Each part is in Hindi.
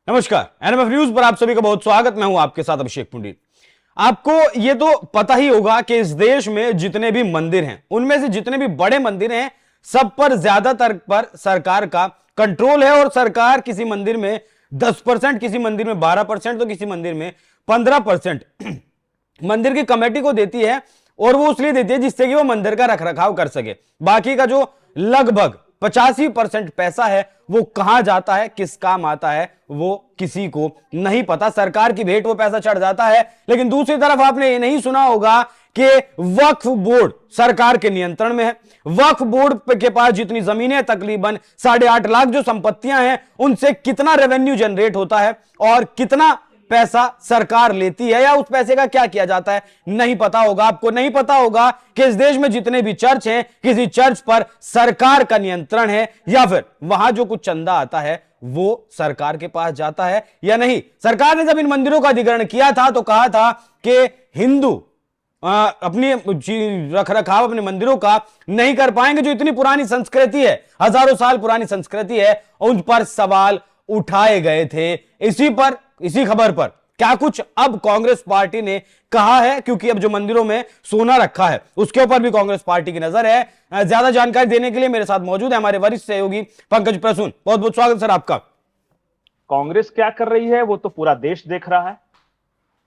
नमस्कार, एनएमएफ न्यूज पर आप सभी का बहुत स्वागत। मैं हूं आपके साथ अभिषेक पुंडीर। आपको ये तो पता ही होगा कि इस देश में जितने भी मंदिर हैं, उनमें से जितने भी बड़े मंदिर हैं, सब पर ज्यादातर पर सरकार का कंट्रोल है। और सरकार किसी मंदिर में 10%, किसी मंदिर में 12%, तो किसी मंदिर में 15% मंदिर की कमेटी को देती है। और वो इसलिए देती है जिससे कि वो मंदिर का रखरखाव कर सके। बाकी का जो लगभग 85% पैसा है वो कहां जाता है, किस काम आता है, वो किसी को नहीं पता। सरकार की भेंट वो पैसा चढ़ जाता है। लेकिन दूसरी तरफ आपने ये नहीं सुना होगा कि वक्फ बोर्ड सरकार के नियंत्रण में है। वक्फ बोर्ड के पास जितनी जमीनें, तकरीबन 8.5 लाख जो संपत्तियां हैं, उनसे कितना रेवेन्यू जनरेट होता है और कितना पैसा सरकार लेती है या उस पैसे का क्या किया जाता है, नहीं पता होगा। आपको नहीं पता होगा कि इस देश में जितने भी चर्च हैं, किसी चर्च पर सरकार का नियंत्रण है या फिर वहां जो कुछ चंदा आता है वो सरकार के पास जाता है या नहीं। सरकार ने जब इन मंदिरों का अधिग्रहण किया था तो कहा था कि हिंदू अपनी रखरखाव अपने मंदिरों का नहीं कर पाएंगे। जो इतनी पुरानी संस्कृति है, हजारों साल पुरानी संस्कृति है, उन पर सवाल उठाए गए थे। इसी खबर पर क्या कुछ अब कांग्रेस पार्टी ने कहा है, क्योंकि अब जो मंदिरों में सोना रखा है उसके ऊपर भी कांग्रेस पार्टी की नजर है। ज्यादा जानकारी देने के लिए मेरे साथ मौजूद है हमारे वरिष्ठ सहयोगी पंकज प्रसून। बहुत बहुत स्वागत सर आपका। कांग्रेस क्या कर रही है वो तो पूरा देश देख रहा है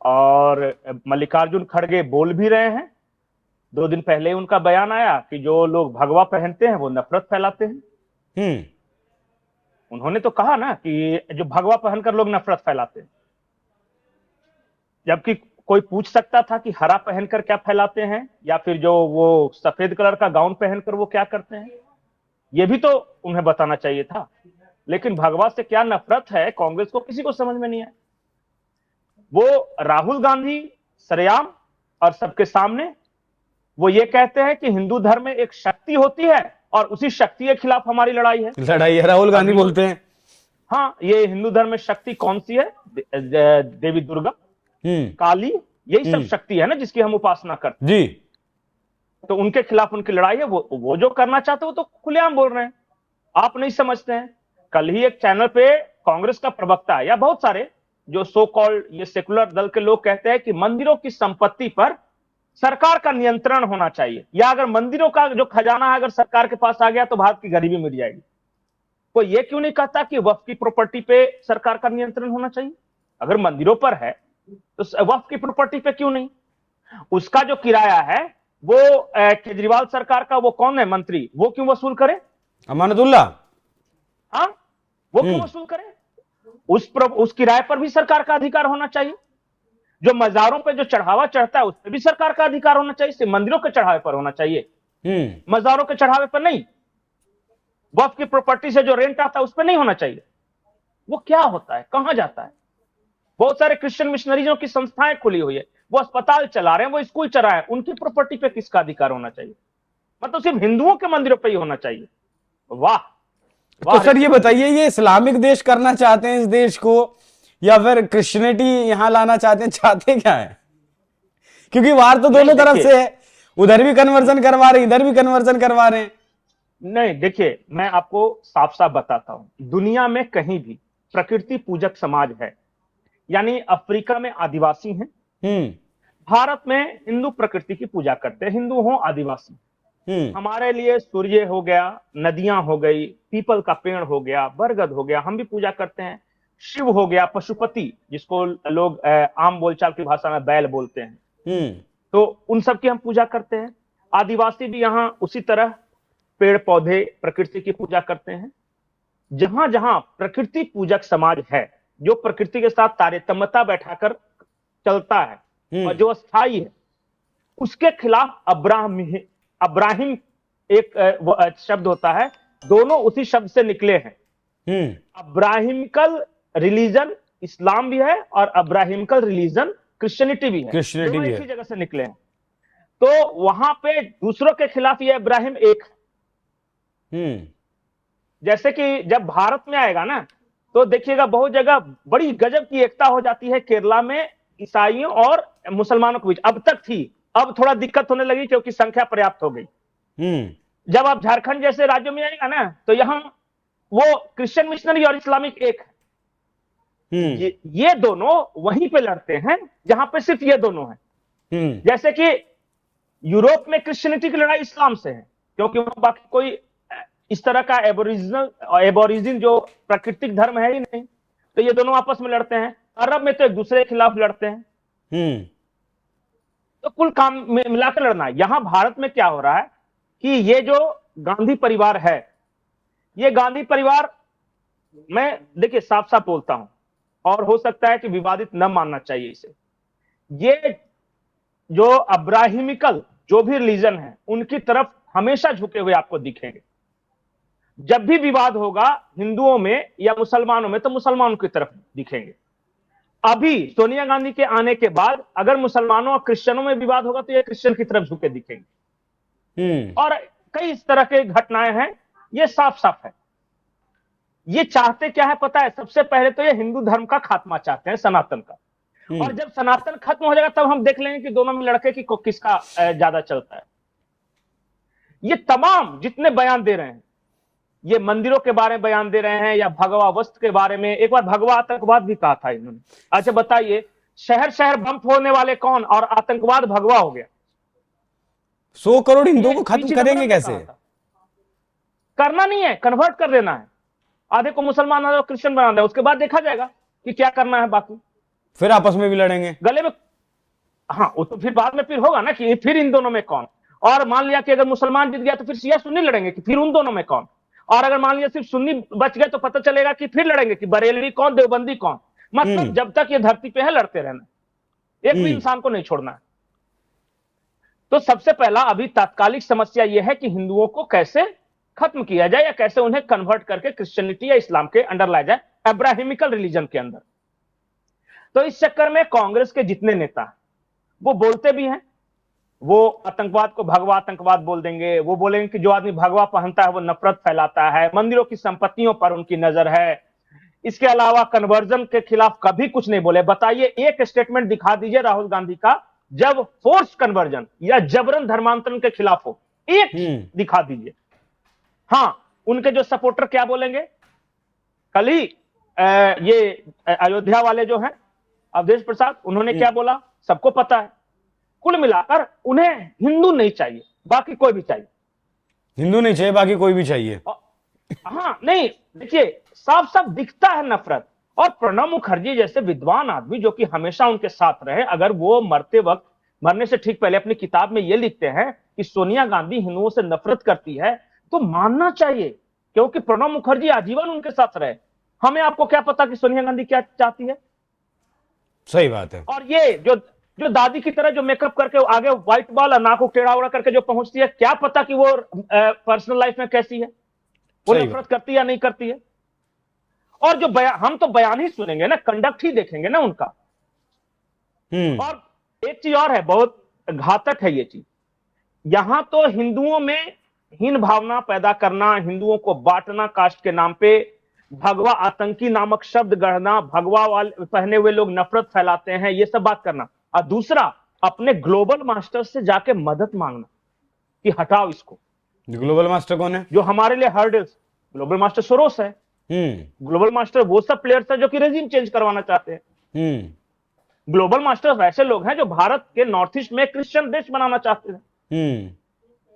और मल्लिकार्जुन खड़गे बोल भी रहे हैं। 2 दिन पहले उनका बयान आया कि जो लोग भगवा पहनते हैं वो नफरत फैलाते हैं। उन्होंने तो कहा ना कि जो भगवा पहनकर लोग नफरत फैलाते हैं, जबकि कोई पूछ सकता था कि हरा पहनकर क्या फैलाते हैं या फिर जो वो सफेद कलर का गाउन पहनकर वो क्या करते हैं, ये भी तो उन्हें बताना चाहिए था। लेकिन भगवा से क्या नफरत है कांग्रेस को किसी को समझ में नहीं आया। वो राहुल गांधी सरेआम और सबके सामने वो ये कहते हैं कि हिंदू धर्म में एक शक्ति होती है और उसी शक्ति के खिलाफ हमारी लड़ाई है। राहुल गांधी बोलते हैं। हाँ, ये हिंदू धर्म में शक्ति कौन सी है? देवी दुर्गा, काली, यही सब शक्ति है ना जिसकी हम उपासना करते जी। तो उनके खिलाफ उनकी लड़ाई है। वो जो करना चाहते हो तो खुलेआम बोल रहे हैं, आप नहीं समझते हैं। कल ही एक चैनल पे कांग्रेस का प्रवक्ता या बहुत सारे जो सो कॉल्ड ये सेकुलर दल के लोग कहते हैं कि मंदिरों की संपत्ति पर सरकार का नियंत्रण होना चाहिए, या अगर मंदिरों का जो खजाना है अगर सरकार के पास आ गया तो भारत की गरीबी मिट जाएगी। कोई ये क्यों नहीं कहता कि वक्फ की प्रॉपर्टी पे सरकार का नियंत्रण होना चाहिए? अगर मंदिरों पर है तो वक्फ की प्रॉपर्टी पे क्यों नहीं? उसका जो किराया है वो केजरीवाल सरकार का वो कौन है मंत्री, वो क्यों वसूल करे? अमानतुल्ला। हाँ, वो क्यों वसूल करे? उस किराए पर भी सरकार का अधिकार होना चाहिए। जो मजारों पे जो चढ़ावा चढ़ता है उस पर भी सरकार का अधिकार होना चाहिए। सिर्फ मंदिरों के चढ़ावे पर होना चाहिए, मजारों के चढ़ावे पर नहीं। वक्फ की प्रॉपर्टी से जो रेंट आता है उस पर नहीं होना चाहिए। वो क्या होता है, कहां जाता है? बहुत सारे क्रिश्चियन मिशनरीजों की संस्थाएं खुली हुई है, वो अस्पताल चला रहे हैं, वो स्कूल चला रहे हैं, उनकी प्रॉपर्टी पे किसका अधिकार होना चाहिए? मतलब सिर्फ हिंदुओं के मंदिरों पर ही होना चाहिए? वाह। तो सर ये बताइए, ये इस्लामिक देश करना चाहते हैं इस देश को या फिर क्रिश्चियनिटी यहां लाना चाहते क्या है? क्योंकि वार तो दोनों तरफ से है, उधर भी कन्वर्जन करवा रहे हैं, इधर भी कन्वर्जन करवा रहे हैं। नहीं, देखिए मैं आपको साफ साफ बताता हूं, दुनिया में कहीं भी प्रकृति पूजक समाज है। यानी अफ्रीका में आदिवासी हैं, भारत में हिंदू प्रकृति की पूजा करते हैं, हिंदू हो आदिवासी। हमारे लिए सूर्य हो गया, नदियां हो गई, पीपल का पेड़ हो गया, बरगद हो गया, हम भी पूजा करते हैं। शिव हो गया, पशुपति जिसको लोग आम बोलचाल की भाषा में बैल बोलते हैं, तो उन सब की हम पूजा करते हैं। आदिवासी भी यहाँ उसी तरह पेड़ पौधे प्रकृति की पूजा करते हैं। जहां जहां प्रकृति पूजक समाज है, जो प्रकृति के साथ तारतम्यता बैठाकर चलता है और जो स्थायी है, उसके खिलाफ अब्राहिम एक शब्द होता है, दोनों उसी शब्द से निकले हैं। अब्राहिमिकल रिलीजन इस्लाम भी है और अब्राहिमिकल रिलीजन क्रिश्चियनिटी भी है, दोनों एक ही जगह से निकले हैं। तो वहां पे दूसरों के खिलाफ ये इब्राहिम एक जैसे कि जब भारत में आएगा ना तो देखिएगा बहुत जगह बड़ी गजब की एकता हो जाती है। केरला में ईसाइयों और मुसलमानों के बीच अब तक थी, अब थोड़ा दिक्कत होने लगी क्योंकि संख्या पर्याप्त हो गई। जब आप झारखंड जैसे राज्यों में आएगा ना तो यहां वो क्रिश्चियन मिशनरी और इस्लामिक एक है। ये दोनों वहीं पे लड़ते हैं जहां पे सिर्फ ये दोनों हैं। जैसे कि यूरोप में क्रिश्चियनिटी की लड़ाई इस्लाम से है, क्योंकि वहां बाकी कोई इस तरह का एबोरिजिन जो प्राकृतिक धर्म है ही नहीं, तो ये दोनों आपस में लड़ते हैं। अरब में तो एक दूसरे के खिलाफ लड़ते हैं। तो कुल काम मिलाकर लड़ना है। यहां भारत में क्या हो रहा है कि ये जो गांधी परिवार है, ये गांधी परिवार, मैं देखिए साफ साफ बोलता हूं, और हो सकता है कि विवादित न मानना चाहिए इसे, ये जो अब्राहिमिकल जो भी रिलीजन है उनकी तरफ हमेशा झुके हुए आपको दिखेंगे। जब भी विवाद होगा हिंदुओं में या मुसलमानों में, तो मुसलमानों की तरफ दिखेंगे। अभी सोनिया गांधी के आने के बाद अगर मुसलमानों और क्रिश्चियनों में विवाद होगा तो ये क्रिश्चियन की तरफ झुके दिखेंगे। और कई इस तरह के घटनाएं हैं, ये साफ साफ है। ये चाहते क्या है पता है? सबसे पहले तो ये हिंदू धर्म का खात्मा चाहते हैं, सनातन का। और जब सनातन खत्म हो जाएगा तब हम देख लेंगे कि दोनों में लड़के की किसका ज्यादा चलता है। ये तमाम जितने बयान दे रहे हैं, ये मंदिरों के बारे में बयान दे रहे हैं या भगवा वस्त्र के बारे में, एक बार भगवा आतंकवाद भी कहा था इन्होंने। अच्छा बताइए, शहर शहर बम फोड़ने वाले कौन, और आतंकवाद भगवा हो गया। 100 करोड़ हिंदुओं को खत्म करेंगे कैसे? करना नहीं है, कन्वर्ट कर देना है। आधे को मुसलमान आधे को क्रिश्चियन बना देना, उसके बाद देखा जाएगा कि क्या करना है। बाकी फिर आपस में भी लड़ेंगे गले में। हाँ, वो तो फिर बाद में फिर होगा ना कि फिर इन दोनों में कौन। और मान लिया कि अगर मुसलमान जीत गया तो फिर शिया सुन्नी लड़ेंगे कि फिर उन दोनों में कौन। और अगर मान लिया सिर्फ सुन्नी बच गए तो पता चलेगा कि फिर लड़ेंगे कि बरेलवी कौन, देवबंदी कौन। मतलब जब तक ये धरती पे है लड़ते रहना, एक भी इंसान को नहीं छोड़ना है। तो सबसे पहला अभी तात्कालिक समस्या यह है कि हिंदुओं को कैसे खत्म किया जाए या कैसे उन्हें कन्वर्ट करके क्रिश्चियनिटी या इस्लाम के अंडर लाया जाए, अब्राहिमिकल रिलीजन के अंदर। तो इस चक्कर में कांग्रेस के जितने नेता वो बोलते भी हैं, वो आतंकवाद को भगवा आतंकवाद बोल देंगे। वो बोलेंगे कि जो आदमी भगवा पहनता है वो नफरत फैलाता है, मंदिरों की संपत्तियों पर उनकी नजर है। इसके अलावा कन्वर्जन के खिलाफ कभी कुछ नहीं बोले। बताइए, एक स्टेटमेंट दिखा दीजिए राहुल गांधी का जब फोर्स कन्वर्जन या जबरन धर्मांतरण के खिलाफ हो, एक दिखा दीजिए। हाँ, उनके जो सपोर्टर क्या बोलेंगे? कल ही ये अयोध्या वाले जो हैं अवधेश प्रसाद, उन्होंने क्या बोला सबको पता है। कुल मिलाकर उन्हें हिंदू नहीं चाहिए, बाकी कोई भी चाहिए। हिंदू नहीं चाहिए, बाकी कोई भी चाहिए। हाँ, नहीं, देखिए साफ साफ दिखता है नफरत। और प्रणब मुखर्जी जैसे विद्वान आदमी जो कि हमेशा उनके साथ रहे, अगर वो मरते वक्त, मरने से ठीक पहले अपनी किताब में ये लिखते हैं कि सोनिया गांधी हिंदुओं से नफरत करती है, तो मानना चाहिए, क्योंकि प्रणब मुखर्जी आजीवन उनके साथ रहे। हमें आपको क्या पता कि सोनिया गांधी क्या चाहती है? सही बात है। और ये जो दादी की तरह जो मेकअप करके आगे व्हाइट बॉल और नाक को टेढ़ा उड़ा करके जो पहुंचती है, क्या पता कि वो पर्सनल लाइफ में कैसी है, वो नफरत करती है या नहीं करती है। और जो बयान, हम तो बयान ही सुनेंगे ना, कंडक्ट ही देखेंगे ना उनका। और एक चीज और है, बहुत घातक है ये चीज। यहां तो हिंदुओं में हीन भावना पैदा करना, हिंदुओं को बांटना कास्ट के नाम पे, भगवा आतंकी नामक शब्द गढ़ना, भगवा वाले पहने हुए लोग नफरत फैलाते हैं, ये सब बात करना। और दूसरा, अपने ग्लोबल मास्टर से जाके मदद मांगना कि हटाओ इसको। ग्लोबल मास्टर कौन है? जो हमारे लिए हर्डल्स, ग्लोबल मास्टर सोरोस है। ग्लोबल मास्टर वो सब प्लेयर्स है जो कि रेजिम चेंज करवाना चाहते हैं। ग्लोबल मास्टर वैसे लोग हैं जो भारत के नॉर्थ ईस्ट में क्रिश्चियन देश बनाना चाहते हैं।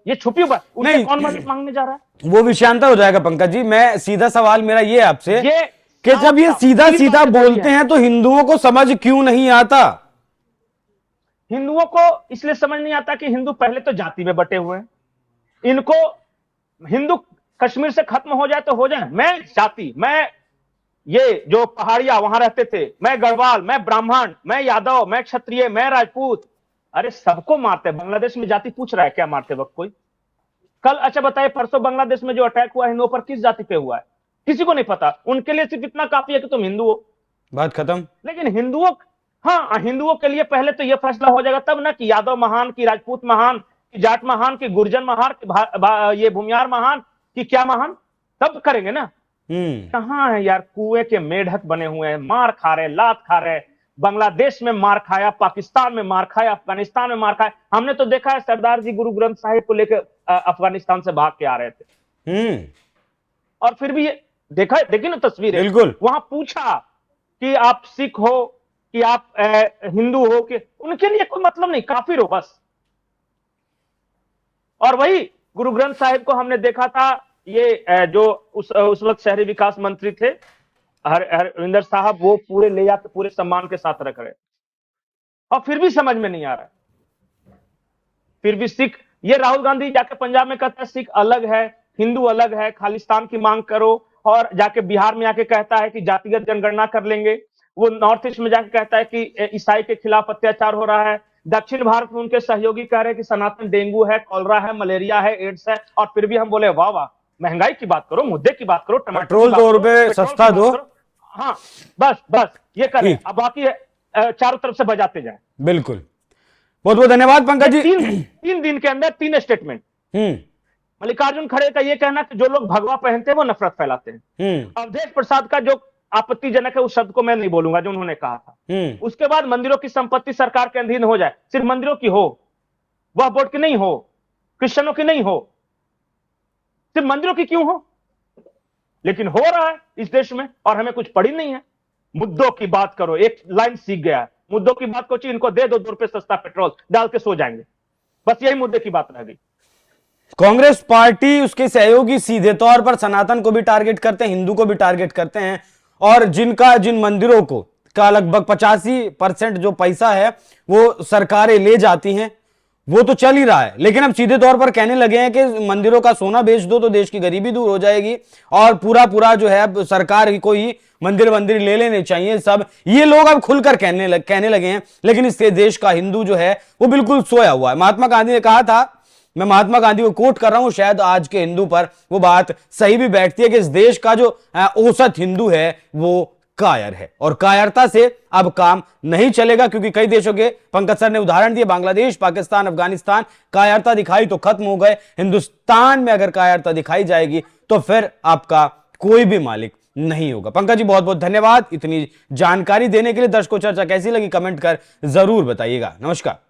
ये छुपी बात, उनसे कौन मदद मांगने जा रहा है? वो विषयांतर हो जाएगा पंकज जी। मैं सीधा सवाल मेरा ये आपसे कि जब ये सीधा सीधा बोलते हैं तो हिंदुओं को समझ क्यों नहीं आता? हिंदुओं को इसलिए समझ नहीं आता कि हिंदू पहले तो जाति में बटे हुए हैं। इनको हिंदू कश्मीर से खत्म हो जाए तो हो जाए, मैं जाति, मैं ये जो पहाड़िया वहां रहते थे, मैं गढ़वाल, मैं ब्राह्मण, मैं यादव, मैं क्षत्रिय, मैं राजपूत, अरे सबको मारते हैं। बांग्लादेश में जाति पूछ रहा है क्या मारते वक्त कोई? कल, अच्छा बताइए, परसों बांग्लादेश में जो अटैक हुआ हिंदुओं पर किस जाति पे हुआ है? किसी को नहीं पता। उनके लिए सिर्फ इतना काफी है कि तुम हिंदू हो, बात खत्म। लेकिन हिंदुओं, हाँ, हिंदुओं के लिए पहले तो यह फैसला हो जाएगा तब ना कि यादव महान, की राजपूत महान, की जाट महान, की गुर्जर महान, ये भूमियार महान, कि क्या महान, तब करेंगे ना। कहां है यार, कुएं के मेढक बने हुए हैं, मार खा रहे, लात खा रहे। बांग्लादेश में मार खाया, पाकिस्तान में मार खाया, अफगानिस्तान में मार खाया। हमने तो देखा है सरदार जी गुरु ग्रंथ साहिब को लेकर अफगानिस्तान से भाग के आ रहे थे। और फिर भी ये देखा, देखी ना तस्वीर, बिल्कुल। वहां पूछा कि आप सिख हो कि आप हिंदू हो, कि उनके लिए कोई मतलब नहीं, काफिर हो बस। और वही गुरु ग्रंथ साहिब को हमने देखा था, ये जो उस वक्त शहरी विकास मंत्री थे हरविंदर साहब, वो पूरे ले जाके पूरे सम्मान के साथ रख रहे, और फिर भी समझ में नहीं आ रहा है। फिर भी सिख, ये राहुल गांधी जाके पंजाब में कहता है सिख अलग है, हिंदू अलग है, खालिस्तान की मांग करो, और जाके बिहार में आके कहता है कि जातिगत जनगणना कर लेंगे। वो नॉर्थ ईस्ट में जाके कहता है कि ईसाई के खिलाफ अत्याचार हो रहा है। दक्षिण भारत में उनके सहयोगी कह रहे हैं कि सनातन डेंगू है, कॉलरा है, मलेरिया है, एड्स है, और फिर भी हम बोले वाह वाह, महंगाई की बात करो, मुद्दे की बात करो, टमाटर पेट्रोल 2 रुपए सस्ता दो। हाँ बस बस ये करें, अब बाकी चारों तरफ से बजाते जाए। बिल्कुल, बहुत बहुत धन्यवाद पंकज जी। 3 दिन के अंदर 3 स्टेटमेंट। मल्लिकार्जुन खड़गे का यह कहना कि जो लोग भगवा पहनते हैं वो नफरत फैलाते हैं। अवधेश प्रसाद का जो आपत्तिजनक है उस शब्द को मैं नहीं बोलूंगा जो उन्होंने कहा था। उसके बाद मंदिरों की संपत्ति सरकार के अधीन हो जाए, सिर्फ मंदिरों की हो, वह बोर्ड की नहीं हो, क्रिश्चियनों की नहीं हो, सिर्फ मंदिरों की क्यों हो? लेकिन हो रहा है इस देश में, और हमें कुछ पड़ी नहीं है। मुद्दों की बात करो, एक लाइन सीख गया है, मुद्दों की बात को इनको दे दो 2 रुपए सस्ता पेट्रोल, डाल के सो जाएंगे, बस यही मुद्दे की बात रह गई। कांग्रेस पार्टी, उसके सहयोगी सीधे तौर पर सनातन को भी टारगेट करते हैं, हिंदू को भी टारगेट करते हैं, और जिन मंदिरों को का लगभग 85% जो पैसा है वो सरकारें ले जाती हैं, वो तो चल ही रहा है। लेकिन अब सीधे तौर पर कहने लगे हैं कि मंदिरों का सोना बेच दो तो देश की गरीबी दूर हो जाएगी, और पूरा जो है सरकार को ही मंदिर ले लेने चाहिए सब। ये लोग अब खुलकर कहने लगे हैं। लेकिन इससे देश का हिंदू जो है वो बिल्कुल सोया हुआ है। महात्मा गांधी ने कहा था, मैं महात्मा गांधी को कोट कर रहा हूं, शायद आज के हिंदू पर वो बात सही भी बैठती है, कि इस देश का जो औसत हिंदू है वो कायर है, और कायरता से अब काम नहीं चलेगा। क्योंकि कई देशों के, पंकज सर ने उदाहरण दिए, बांग्लादेश, पाकिस्तान, अफगानिस्तान, कायरता दिखाई तो खत्म हो गए। हिंदुस्तान में अगर कायरता दिखाई जाएगी तो फिर आपका कोई भी मालिक नहीं होगा। पंकज जी बहुत बहुत धन्यवाद इतनी जानकारी देने के लिए। दर्शकों, चर्चा कैसी लगी कमेंट कर जरूर बताइएगा। नमस्कार।